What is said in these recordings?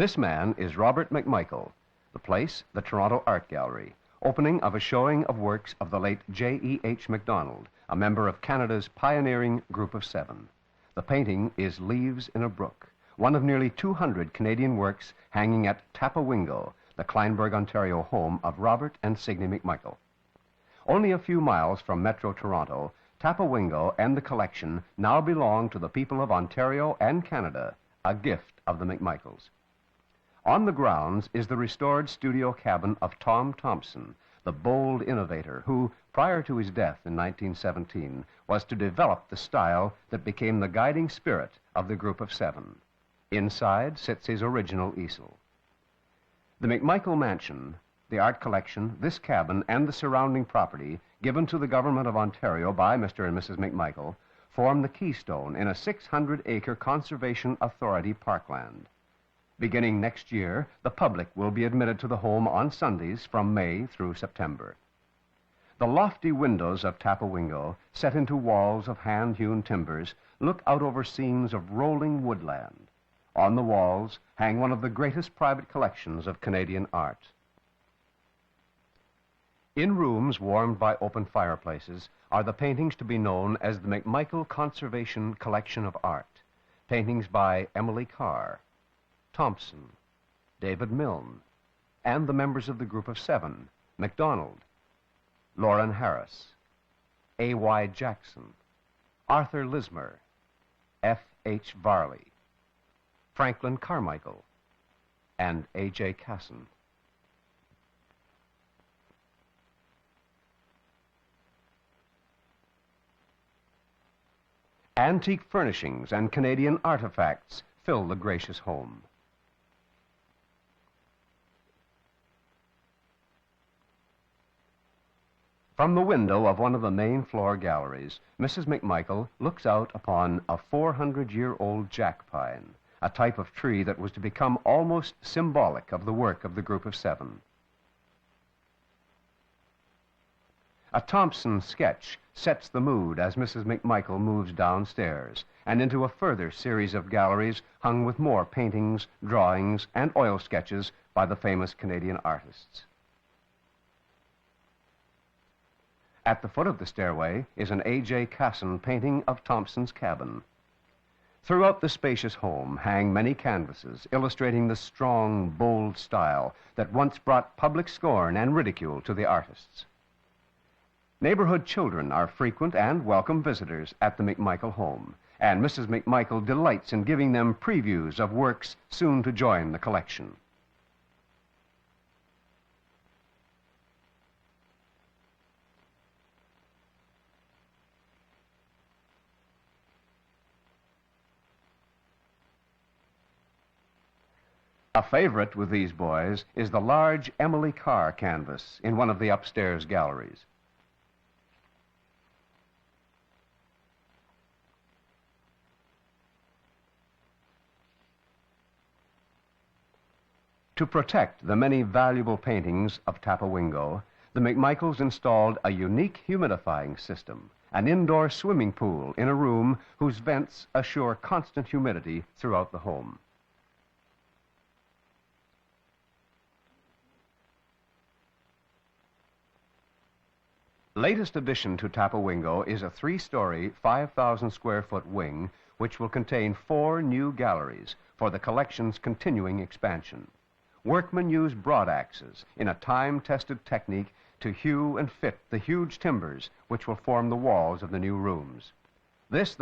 This man is Robert McMichael. The place, the Toronto Art Gallery, opening of a showing of works of the late J.E.H. MacDonald, a member of Canada's pioneering Group of Seven. The painting is Leaves in a Brook, one of nearly 200 Canadian works hanging at Tapawingo, the Kleinburg, Ontario home of Robert and Signe McMichael. Only a few miles from Metro Toronto, Tapawingo and the collection now belong to the people of Ontario and Canada, a gift of the McMichaels. On the grounds is the restored studio cabin of Tom Thomson, the bold innovator who, prior to his death in 1917, was to develop the style that became the guiding spirit of the Group of Seven. Inside sits his original easel. The McMichael Mansion, the art collection, this cabin, and the surrounding property given to the Government of Ontario by Mr. and Mrs. McMichael form the keystone in a 600-acre Conservation Authority parkland. Beginning next year, the public will be admitted to the home on Sundays from May through September. The lofty windows of Tapawingo, set into walls of hand-hewn timbers, look out over scenes of rolling woodland. On the walls hang one of the greatest private collections of Canadian art. In rooms warmed by open fireplaces are the paintings to be known as the McMichael Conservation Collection of Art. Paintings by Emily Carr, Thompson, David Milne, and the members of the Group of Seven, MacDonald, Lauren Harris, A.Y. Jackson, Arthur Lismer, F.H. Varley, Franklin Carmichael, and A.J. Casson. Antique furnishings and Canadian artifacts fill the gracious home. From the window of one of the main floor galleries, Mrs. McMichael looks out upon a 400-year-old jack pine, a type of tree that was to become almost symbolic of the work of the Group of Seven. A Thompson sketch sets the mood as Mrs. McMichael moves downstairs and into a further series of galleries hung with more paintings, drawings, and oil sketches by the famous Canadian artists. At the foot of the stairway is an A.J. Casson painting of Thompson's cabin. Throughout the spacious home hang many canvases illustrating the strong, bold style that once brought public scorn and ridicule to the artists. Neighborhood children are frequent and welcome visitors at the McMichael home, and Mrs. McMichael delights in giving them previews of works soon to join the collection. A favorite with these boys is the large Emily Carr canvas in one of the upstairs galleries. To protect the many valuable paintings of Tapawingo, the McMichaels installed a unique humidifying system, an indoor swimming pool in a room whose vents assure constant humidity throughout the home. Latest addition to Tapawingo is a 3-story, 5,000-square-foot wing which will contain 4 new galleries for the collection's continuing expansion. Workmen use broadaxes in a time-tested technique to hew and fit the huge timbers which will form the walls of the new rooms. This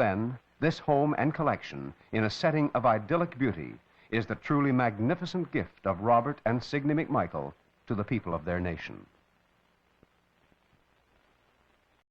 home and collection, in a setting of idyllic beauty, is the truly magnificent gift of Robert and Signe McMichael to the people of their nation.